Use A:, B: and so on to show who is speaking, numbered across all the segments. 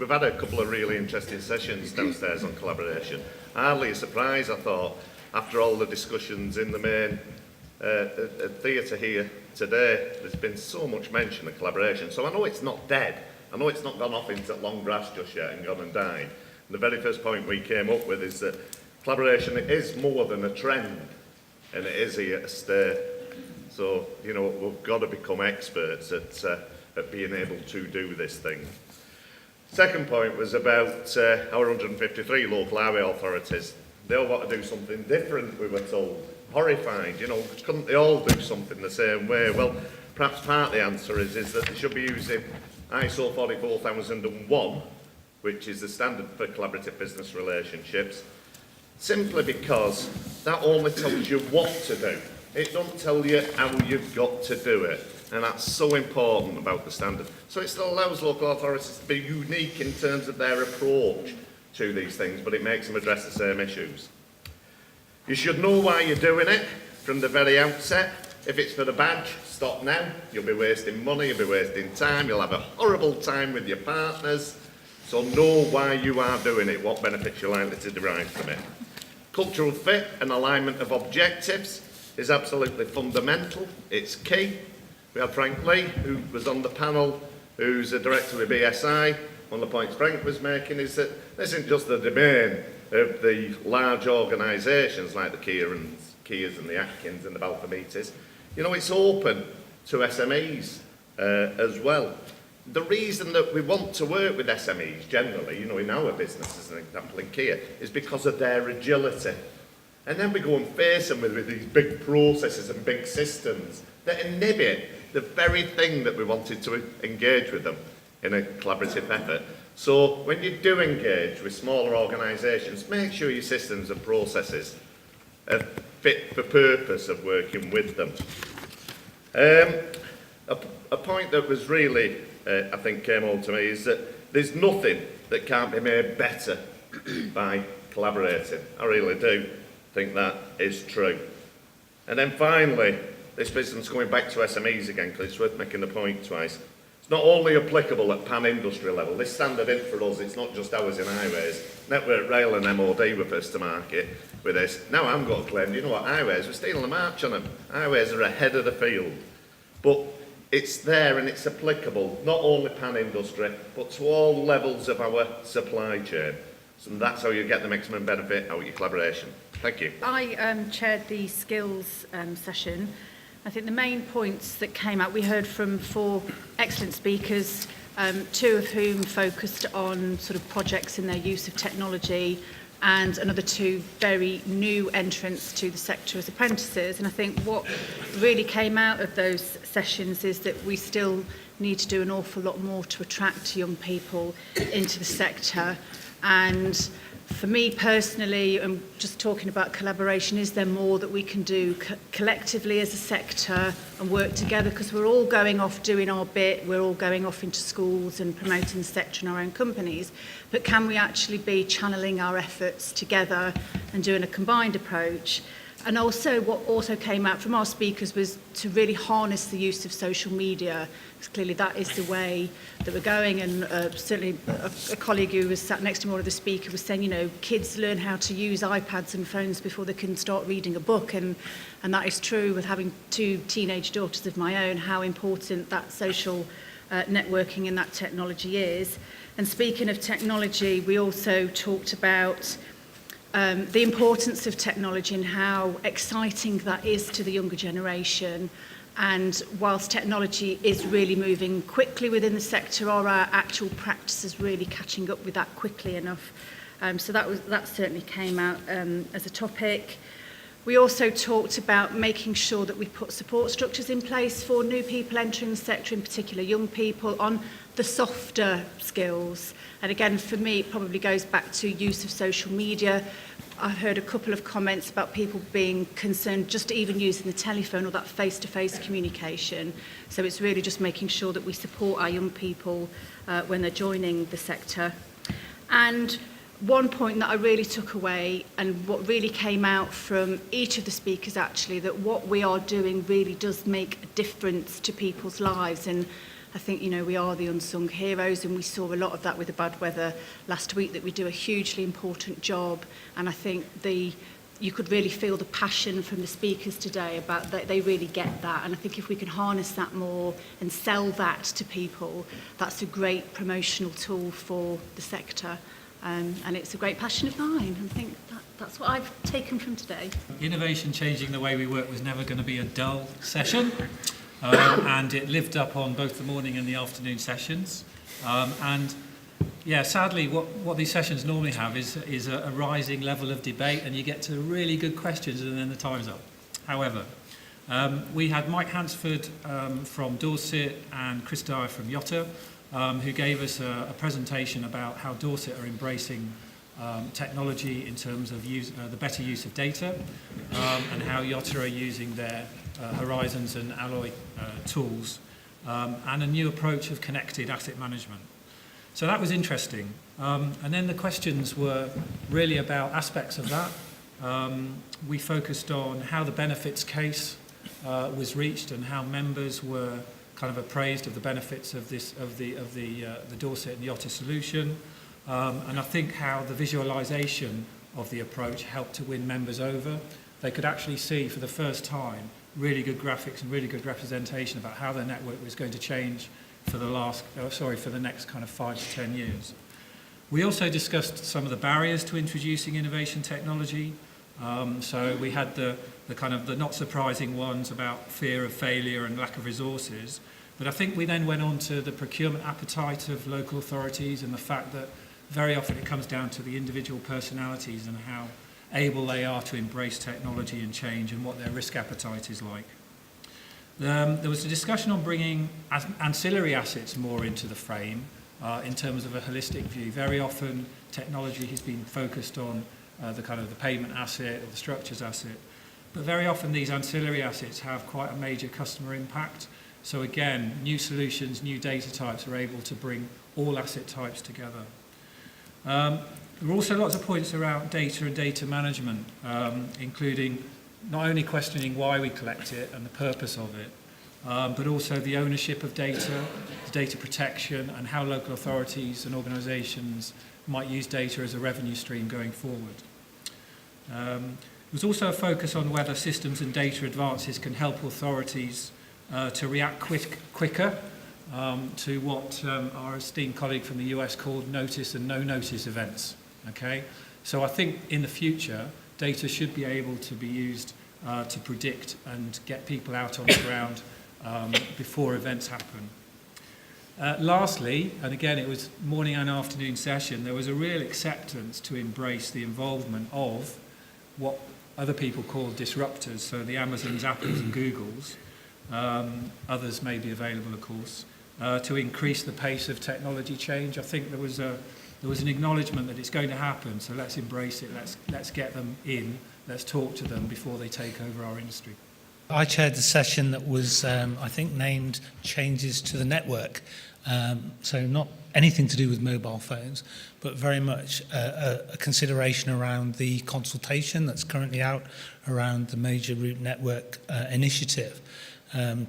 A: we've had a couple of really interesting sessions downstairs on collaboration. Hardly a surprise, I thought, after all the discussions in the main theatre here today. There's been so much mention of collaboration. So I know it's not dead. I know it's not gone off into long grass just yet and gone and died. And the very first point we came up with is that collaboration is more than a trend, and it is here to stay. So, you know, we've got to become experts at being able to do this thing. Second point was about our 153 local highway authorities. They all want to do something different, we were told. Horrified, you know, couldn't they all do something the same way? Well, perhaps part of the answer is that they should be using ISO 44001, which is the standard for collaborative business relationships, simply because that only tells you what to do. It doesn't tell you how you've got to do it. And that's so important about the standard. So it still allows local authorities to be unique in terms of their approach to these things, but it makes them address the same issues. You should know why you're doing it from the very outset. If it's for the badge, stop now. You'll be wasting money, you'll be wasting time, you'll have a horrible time with your partners. So know why you are doing it, what benefits you're likely to derive from it. Cultural fit and alignment of objectives is absolutely fundamental. It's key. We had Frank Lee, who was on the panel, who's a director of BSI. One of the points Frank was making is that this isn't just the domain of the large organisations like the Kiers and the Atkins and the Balfour-Meates. You know, it's open to SMEs as well. The reason that we want to work with SMEs generally, you know, in our business as an example in Kier, is because of their agility. And then we go and face them with these big processes and big systems that inhibit the very thing that we wanted to engage with them in a collaborative effort. So when you do engage with smaller organisations, make sure your systems and processes are fit for purpose of working with them. A point that was really, I think, came home to me is that there's nothing that can't be made better by collaborating. I really do think that is true. And then finally, this business going back to SMEs again, because it's worth making the point twice. It's not only applicable at pan-industry level. This standard in for us, it's not just ours in highways. Network Rail and MOD were first to market with this. Now I'm going to claim, you know what, highways, we're stealing the march on them. Highways are ahead of the field. But it's there and it's applicable, not only pan-industry, but to all levels of our supply chain. So that's how you get the maximum benefit out of your collaboration. Thank you.
B: I chaired the skills session. I think the main points that came out, we heard from 4 excellent speakers, 2 of whom focused on sort of projects in their use of technology, and another 2 very new entrants to the sector as apprentices. And I think what really came out of those sessions is that we still need to do an awful lot more to attract young people into the sector. And for me personally, I'm just talking about collaboration, is there more that we can do collectively as a sector and work together? Because we're all going off doing our bit, we're all going off into schools and promoting the sector in our own companies, but can we actually be channeling our efforts together and doing a combined approach? And also what also came out from our speakers was to really harness the use of social media, because clearly that is the way that we're going. And certainly a colleague who was sat next to me, one of the speakers, was saying, you know, kids learn how to use iPads and phones before they can start reading a book. And that is true with having 2 teenage daughters of my own, how important that social networking and that technology is. And speaking of technology, we also talked about the importance of technology and how exciting that is to the younger generation. And whilst technology is really moving quickly within the sector, are our actual practices really catching up with that quickly enough? So that certainly came out as a topic. We also talked about making sure that we put support structures in place for new people entering the sector, in particular young people, on the softer skills. And again, for me, it probably goes back to use of social media. I heard a couple of comments about people being concerned just even using the telephone or that face-to-face communication. So it's really just making sure that we support our young people when they're joining the sector. And one point that I really took away, and what really came out from each of the speakers actually, that what we are doing really does make a difference to people's lives. And I think, you know, we are the unsung heroes, and we saw a lot of that with the bad weather last week, that we do a hugely important job. And I think you could really feel the passion from the speakers today about that. They really get that. And I think if we can harness that more and sell that to people, that's a great promotional tool for the sector. And it's a great passion of mine. I think that's what I've taken from today.
C: Innovation changing the way we work was never going to be a dull session. And it lived up on both the morning and the afternoon sessions. And yeah, sadly, what these sessions normally have is a rising level of debate, and you get to really good questions and then the time's up. However, we had Mike Hansford from Dorset and Chris Dyer from Yotta, who gave us a presentation about how Dorset are embracing technology in terms of the better use of data, and how Yotta are using their Horizons and Alloy tools, and a new approach of connected asset management. So that was interesting. And then the questions were really about aspects of that. We focused on how the benefits case was reached and how members were kind of appraised of the benefits of the Dorset and Yotta solution. And I think how the visualization of the approach helped to win members over. They could actually see for the first time really good graphics and really good representation about how their network was going to change for the next kind of 5 to 10 years. We also discussed some of the barriers to introducing innovation technology. So we had the kind of the not surprising ones about fear of failure and lack of resources. But I think we then went on to the procurement appetite of local authorities and the fact that very often it comes down to the individual personalities and how able they are to embrace technology and change and what their risk appetite is like. There was a discussion on bringing ancillary assets more into the frame in terms of a holistic view. Very often technology has been focused on the payment asset or the structures asset, but very often these ancillary assets have quite a major customer impact. So again, new solutions, new data types are able to bring all asset types together. There were also lots of points around data and data management, including not only questioning why we collect it and the purpose of it, but also the ownership of data, data protection, and how local authorities and organisations might use data as a revenue stream going forward. There was also a focus on whether systems and data advances can help authorities to react quicker to what our esteemed colleague from the US called notice and no notice events. Okay, so I think in the future, data should be able to be used to predict and get people out on the ground before events happen. Lastly, and again it was morning and afternoon session, there was a real acceptance to embrace the involvement of what other people call disruptors, so the Amazons, Apples and Googles, others may be available of course, to increase the pace of technology change. I think there was an acknowledgement that it's going to happen, so let's embrace it, let's get them in, let's talk to them before they take over our industry.
D: I chaired the session that was, I think, named Changes to the Network. So not anything to do with mobile phones, but very much a consideration around the consultation that's currently out around the Major Route Network initiative.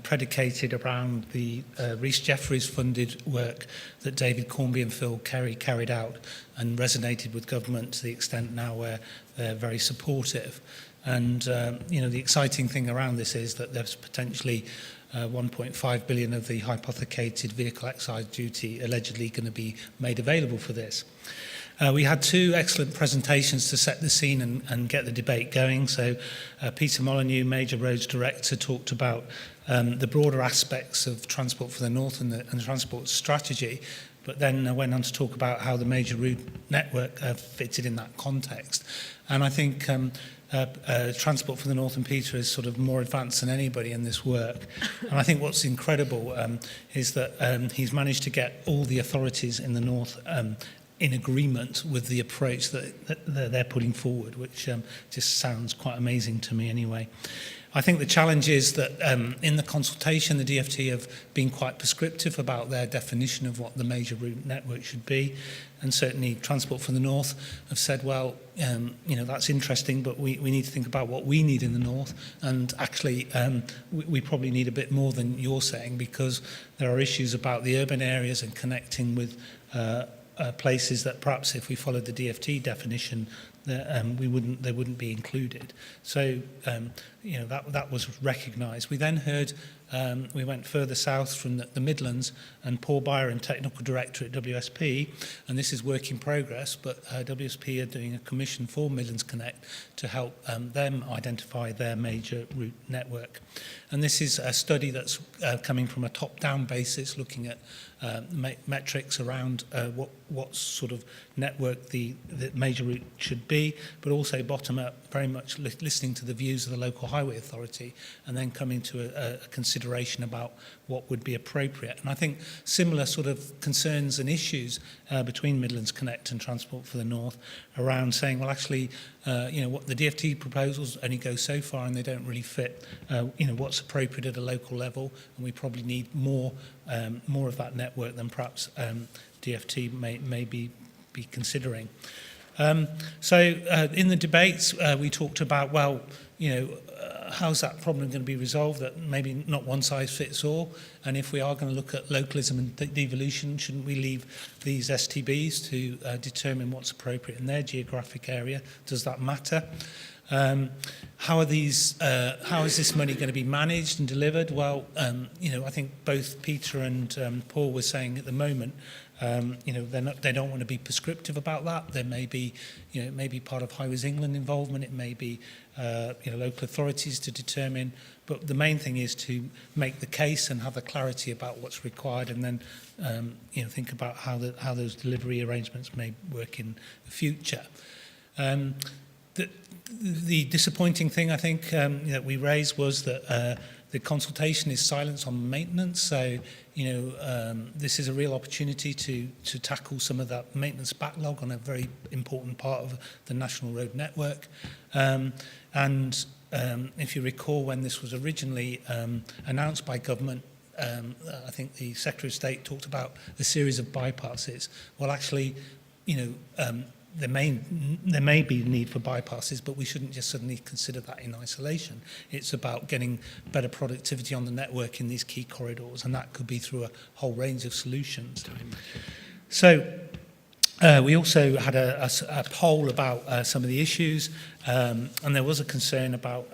D: Predicated around the Rhys Jeffries funded work that David Cornby and Phil Kerry carried out and resonated with government to the extent now where they're very supportive. And the exciting thing around this is that there's potentially 1.5 billion of the hypothecated vehicle excise duty allegedly going to be made available for this. We had two excellent presentations to set the scene and get the debate going. So Peter Molyneux, Major Roads Director, talked about the broader aspects of Transport for the North and the transport strategy, but then went on to talk about how the Major Route Network fitted in that context. And I think Transport for the North and Peter is sort of more advanced than anybody in this work. And I think what's incredible is that he's managed to get all the authorities in the North in agreement with the approach that they're putting forward, which just sounds quite amazing to me anyway. I think the challenge is that in the consultation, the DFT have been quite prescriptive about their definition of what the major route network should be. And certainly Transport for the North have said, well, that's interesting, but we need to think about what we need in the North. And actually, we probably need a bit more than you're saying, because there are issues about the urban areas and connecting with places that perhaps if we followed the DFT definition, they wouldn't be included. So, that was recognised. We then heard, we went further south from the Midlands, and Paul Byron, Technical Director at WSP, and this is work in progress, but WSP are doing a commission for Midlands Connect to help them identify their major route network. And this is a study that's coming from a top-down basis, looking at metrics around what sort of network the major route should be, but also bottom-up, very much listening to the views of the local highway authority, and then coming to a consideration about what would be appropriate. And I think similar sort of concerns and issues between Midlands Connect and Transport for the North around saying, well, actually, what the DFT proposals only go so far and they don't really fit, what's appropriate at a local level, and we probably need more of that network than perhaps DFT may be considering. So in the debates, we talked about, well, how's that problem going to be resolved, that maybe not one size fits all, and if we are going to look at localism and devolution, shouldn't we leave these STBs to determine what's appropriate in their geographic area? Does that matter? How is this money going to be managed and delivered? Well, I think both Peter and Paul were saying at the moment, they don't want to be prescriptive about that. There may be, it may be part of Highways England involvement. It may be, local authorities to determine. But the main thing is to make the case and have the clarity about what's required, and then, think about how those delivery arrangements may work in the future. The disappointing thing, I think, that we raised was that the consultation is silence on maintenance. So, this is a real opportunity to tackle some of that maintenance backlog on a very important part of the national road network. If you recall, when this was originally announced by government, I think the Secretary of State talked about a series of bypasses. Well, actually, there may be need for bypasses, but we shouldn't just suddenly consider that in isolation. It's about getting better productivity on the network in these key corridors, and that could be through a whole range of solutions. So we also had a poll about some of the issues, and there was a concern about,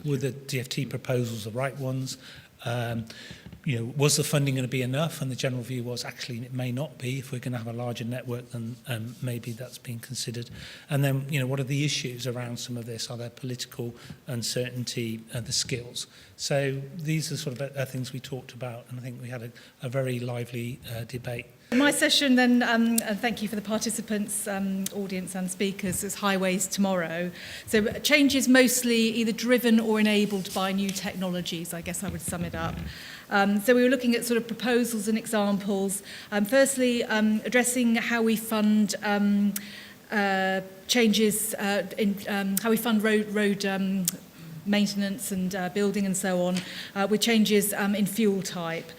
D: were the DFT proposals the right ones? Was the funding going to be enough? And the general view was actually it may not be. If we're going to have a larger network, then maybe that's being considered. And then, what are the issues around some of this? Are there political uncertainty, the skills? So these are sort of things we talked about, and I think we had a very lively debate.
E: My session then, and thank you for the participants, audience and speakers, is Highways Tomorrow. So change is mostly either driven or enabled by new technologies, I guess I would sum it up. So we were looking at sort of proposals and examples. Firstly, addressing how we fund changes in how we fund road maintenance and building and so on, with changes in fuel type.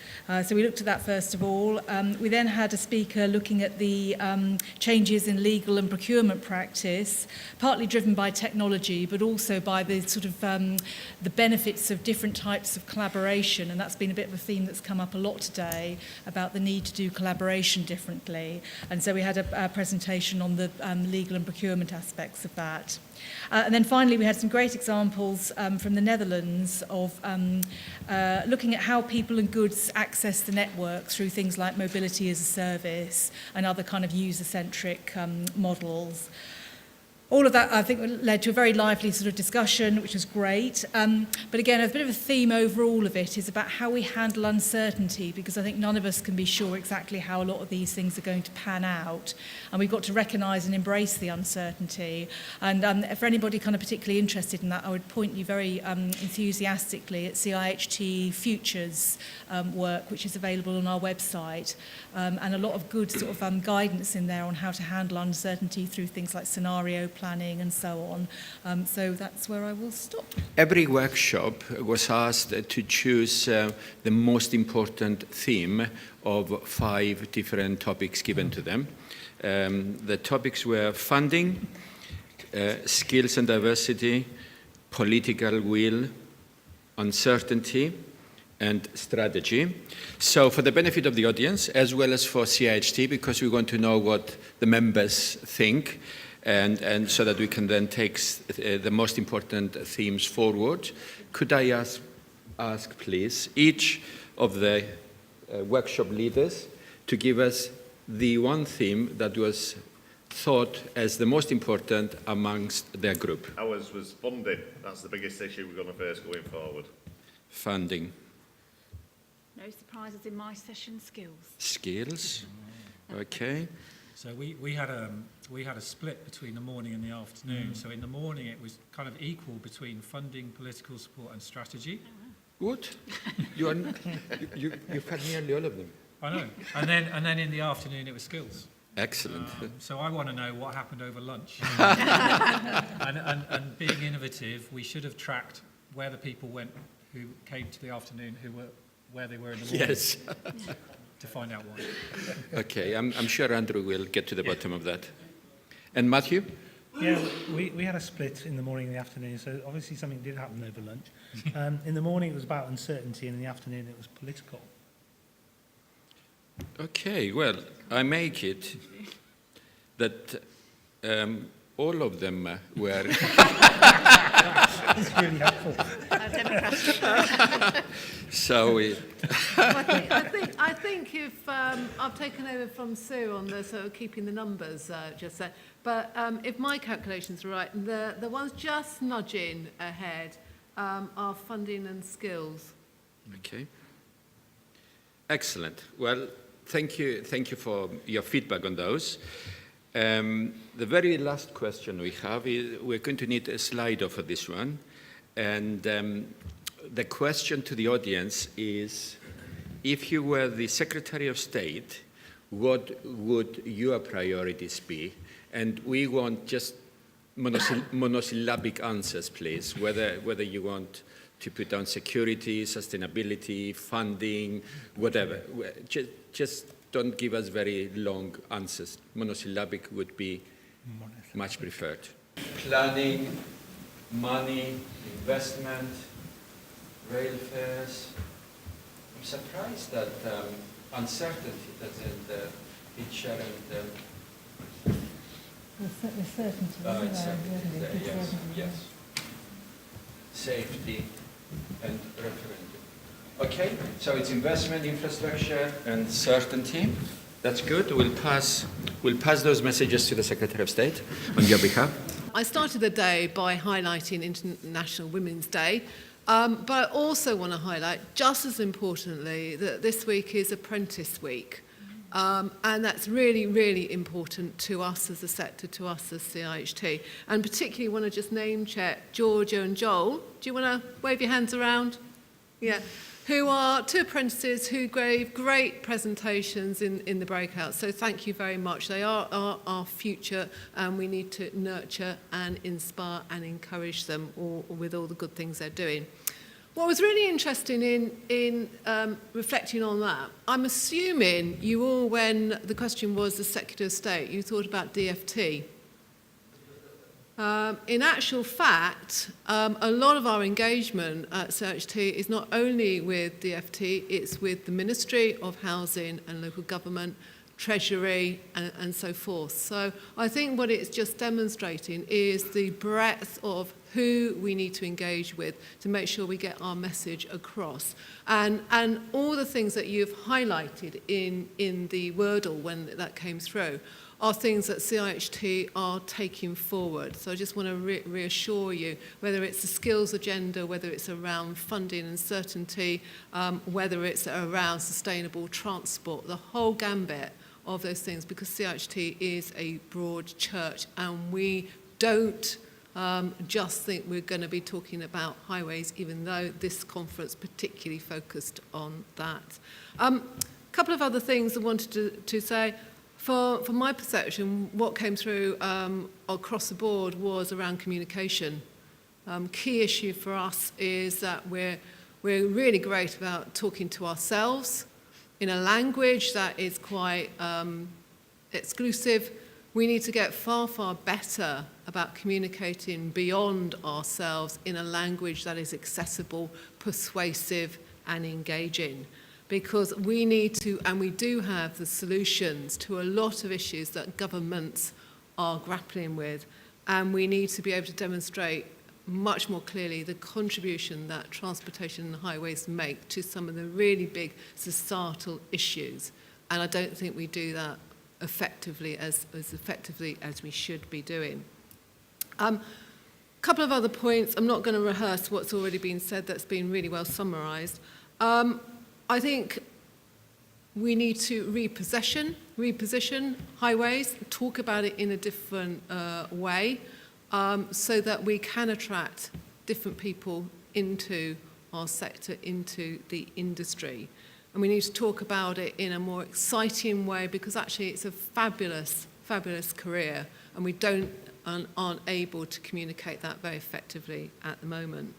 E: So we looked at that first of all. We then had a speaker looking at the changes in legal and procurement practice, partly driven by technology, but also by the sort of the benefits of different types of collaboration. And that's been a bit of a theme that's come up a lot today about the need to do collaboration differently. And so we had a presentation on the legal and procurement aspects of that. And then finally, we had some great examples from the Netherlands of looking at how people and goods access the network through things like mobility as a service and other kind of user-centric models. All of that, I think, led to a very lively sort of discussion, which was great. But again, a bit of a theme overall of it is about how we handle uncertainty, because I think none of us can be sure exactly how a lot of these things are going to pan out. And we've got to recognise and embrace the uncertainty. And for anybody kind of particularly interested in that, I would point you very enthusiastically at CIHT Futures work, which is available on our website. And a lot of good sort of guidance in there on how to handle uncertainty through things like scenario planning and so on. So that's where I will stop.
F: Every workshop was asked to choose the most important theme of 5 different topics given to them. The topics were funding, skills and diversity, political will, uncertainty, and strategy. So for the benefit of the audience, as well as for CIHT, because we want to know what the members think, and so that we can then take the most important themes forward, could I ask please, each of the workshop leaders to give us the one theme that was thought as the most important amongst their group.
A: Ours was funding. That's the biggest issue we're going to face going forward.
F: Funding.
B: No surprises in my session, skills.
F: Skills. Okay.
C: So we had a split between the morning and the afternoon. So in the morning it was kind of equal between funding, political support and strategy.
F: Good. You've had nearly all of them.
C: I know. And then in the afternoon it was skills.
F: Excellent.
C: So I want to know what happened over lunch. and being innovative, we should have tracked where the people went who came to the afternoon, where they were in the morning.
F: Yes.
C: To find out why.
F: Okay, I'm sure Andrew will get to the bottom of that. And Matthew?
D: Yeah, we had a split in the morning and the afternoon, so obviously something did happen over lunch. In the morning it was about uncertainty, and in the afternoon it was political.
F: Okay, well, I make it that all of them were...
D: It's really helpful.
F: So
G: I think if I've taken over from Sue on the sort of keeping the numbers just there, but if my calculations are right, the ones just nudging ahead are funding and skills.
F: Okay. Excellent. Well, thank you for your feedback on those. The very last question we have is, we're going to need a Slido for this one. And the question to the audience is, if you were the Secretary of State, what would your priorities be? And we want just monosyllabic answers, please, whether you want to put down security, sustainability, funding, whatever. Just don't give us very long answers. Monosyllabic would be much preferred. Planning, money, investment, rail fares. I'm surprised that uncertainty doesn't feature and...
E: The certainty,
F: uncertainty there, yes. Safety and referendum. Okay, so it's investment, infrastructure, and certainty. That's good. We'll pass those messages to the Secretary of State on your behalf.
G: I started the day by highlighting International Women's Day, but I also want to highlight, just as importantly, that this week is Apprentice Week. And that's really, really important to us as a sector, to us as CIHT. And particularly want to just name check Georgia and Joel. Do you want to wave your hands around? Yeah. Who are 2 apprentices who gave great presentations in the breakout. So thank you very much. They are our future, and we need to nurture and inspire and encourage them with all the good things they're doing. What was really interesting in reflecting on that, I'm assuming you all, when the question was the Secretary of State, you thought about DFT. In actual fact, a lot of our engagement at CIHT is not only with DFT, it's with the Ministry of Housing and Local Government, Treasury, and so forth. So I think what it's just demonstrating is the breadth of who we need to engage with to make sure we get our message across. And all the things that you've highlighted in the Wordle when that came through are things that CIHT are taking forward. So I just want to reassure you, whether it's the skills agenda, whether it's around funding and certainty, whether it's around sustainable transport, the whole gambit of those things, because CIHT is a broad church and we don't just think we're going to be talking about highways, even though this conference particularly focused on that. A couple of other things I wanted to say. From my perception, what came through across the board was around communication. Key issue for us is that we're really great about talking to ourselves in a language that is quite exclusive. We need to get far, far better about communicating beyond ourselves in a language that is accessible, persuasive, and engaging. Because we need to, and we do have the solutions to a lot of issues that governments are grappling with, and we need to be able to demonstrate much more clearly the contribution that transportation and highways make to some of the really big societal issues. And I don't think we do that effectively as effectively as we should be doing. Couple of other points. I'm not going to rehearse what's already been said. That's been really well summarised. I think we need to reposition highways, talk about it in a different way, so that we can attract different people into our sector, into the industry. And we need to talk about it in a more exciting way, because actually it's a fabulous, fabulous career, and we aren't able to communicate that very effectively at the moment.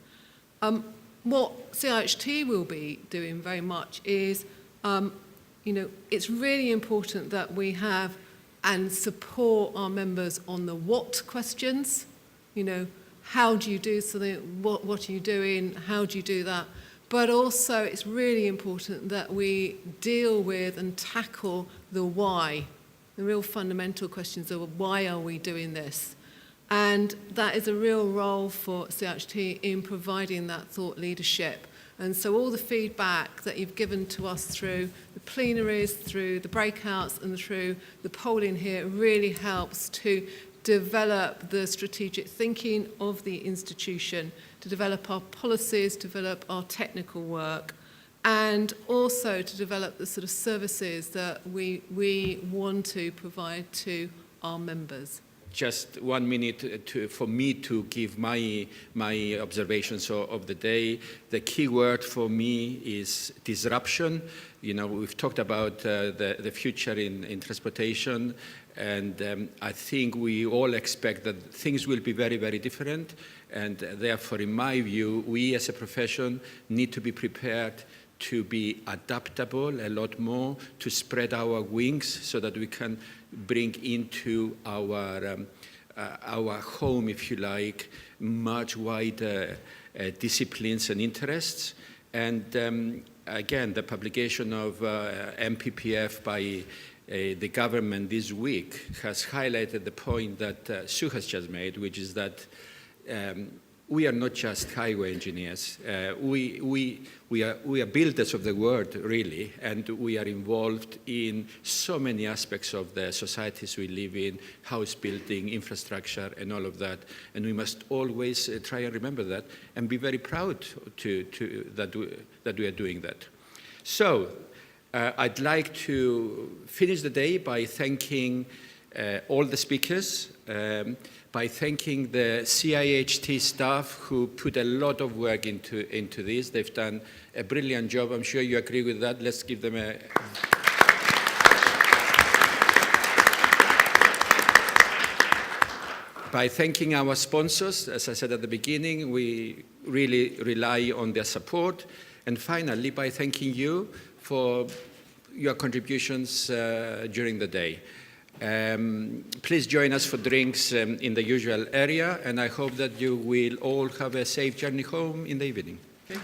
G: What CIHT will be doing very much is, it's really important that we have and support our members on the what questions. How do you do something? What are you doing? How do you do that? But also it's really important that we deal with and tackle the why, the real fundamental questions of why are we doing this? And that is a real role for CIHT in providing that thought leadership. And so all the feedback that you've given to us through the plenaries, through the breakouts, and through the polling here really helps to develop the strategic thinking of the institution, to develop our policies, develop our technical work, and also to develop the sort of services that we want to provide to our members.
F: Just 1 minute for me to give my observations of the day. The key word for me is disruption. We've talked about the future in transportation, and I think we all expect that things will be very, very different. And therefore, in my view, we as a profession need to be prepared to be adaptable a lot more, to spread our wings so that we can bring into our home, if you like, much wider disciplines and interests. And again, the publication of MPPF by the government this week has highlighted the point that Sue has just made, which is that we are not just highway engineers. We are builders of the world, really, and we are involved in so many aspects of the societies we live in, house building, infrastructure, and all of that. And we must always try and remember that and be very proud that we are doing that. So I'd like to finish the day by thanking all the speakers, by thanking the CIHT staff who put a lot of work into this. They've done a brilliant job. I'm sure you agree with that. Let's give them a... By thanking our sponsors, as I said at the beginning, we really rely on their support. And finally, by thanking you for your contributions during the day. Please join us for drinks in the usual area, and I hope that you will all have a safe journey home in the evening. Okay?